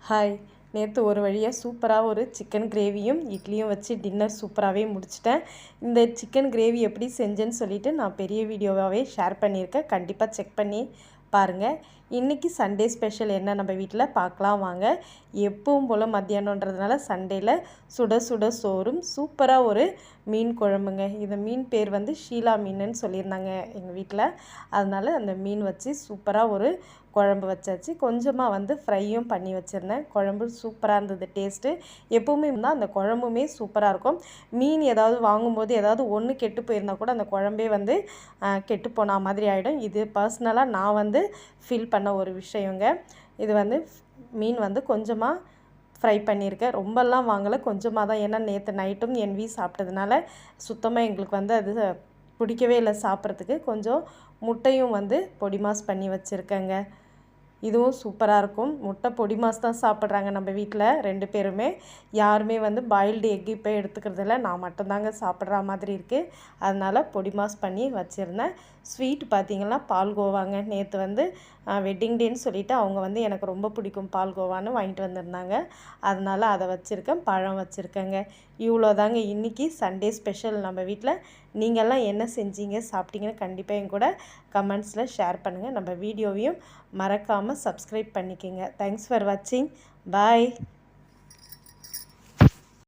Hi, நேற்று ஒரு வழியாக சூப்பராக ஒரு சிக்கன் கிரேவியும் இட்லியும் வச்சு டின்னர் சூப்பராகவே முடிச்சிட்டேன். இந்த சிக்கன் கிரேவி எப்படி செஞ்சேன்னு சொல்லிவிட்டு நான் பெரிய வீடியோவாகவே ஷேர் பண்ணியிருக்கேன். கண்டிப்பாக செக் பண்ணி பாருங்கள். இன்றைக்கி சண்டே ஸ்பெஷல் என்ன நம்ம வீட்டில் பார்க்கலாம் வாங்க. எப்பவும் போல் மத்தியானன்றதுனால சண்டேயில் சுட சுட சோறும் சூப்பராக ஒரு மீன் குழம்புங்க. இந்த மீன் பேர் வந்து ஷீலா மீனுன்னு சொல்லியிருந்தாங்க எங்கள் வீட்டில். அதனால் அந்த மீன் வச்சு சூப்பராக ஒரு குழம்பு வச்சாச்சு. கொஞ்சமாக வந்து ஃப்ரையும் பண்ணி வச்சுருந்தேன். குழம்பு சூப்பராக இருந்தது டேஸ்ட்டு. எப்போவுமே இருந்தால் அந்த குழம்புமே சூப்பராக இருக்கும். மீன் ஏதாவது வாங்கும்போது ஏதாவது ஒன்று கெட்டு போயிருந்தால் கூட அந்த குழம்பே வந்து கெட்டு போன மாதிரி ஆகிடும். இது பர்சனலாக நான் வந்து ஃபீல் பண்ண ஒரு விஷயங்க. இது வந்து மீன் வந்து கொஞ்சமாக ஃப்ரை பண்ணியிருக்கேன். ரொம்பலாம் வாங்கலை, கொஞ்சமாக தான். ஏன்னா நேற்று நைட்டும் என்வி சாப்பிட்டதுனால சுத்தமாக எங்களுக்கு வந்து அது பிடிக்கவே இல்லை சாப்பிட்றதுக்கு. கொஞ்சம் முட்டையும் வந்து பொடி மாஸ் பண்ணி வச்சுருக்கேங்க. இதுவும் சூப்பராக இருக்கும். முட்டை பொடி மாஸ் தான் சாப்பிட்றாங்க நம்ம வீட்டில் 2 பேருமே. யாருமே வந்து பாயில்டு எக் இப்போ எடுத்துக்கிறதில்ல. நான் மட்டும்தாங்க சாப்பிட்ற மாதிரி இருக்குது. அதனால் பொடி மாஸ் பண்ணி வச்சுருந்தேன். ஸ்வீட் பார்த்திங்கன்னா பால்கோவாங்க. நேற்று வந்து வெட்டிங் டேன்னு சொல்லிவிட்டு அவங்க வந்து எனக்கு ரொம்ப பிடிக்கும் பால்கோவான்னு வாங்கிட்டு வந்திருந்தாங்க. அதனால் அதை வச்சுருக்கேன். பழம் வச்சுருக்கேங்க. இவ்வளோ தாங்க இன்றைக்கி சண்டே ஸ்பெஷல் நம்ம வீட்டில். நீங்கள்லாம் என்ன செஞ்சீங்க சாப்பிட்டீங்கன்னு கண்டிப்பாக என் கூட கமெண்ட்ஸில் ஷேர் பண்ணுங்கள். நம்ம வீடியோவையும் மறக்காமல் சப்ஸ்கிரைப் பண்ணிக்கோங்க. தேங்க்ஸ் ஃபார் வாட்சிங். பாய்.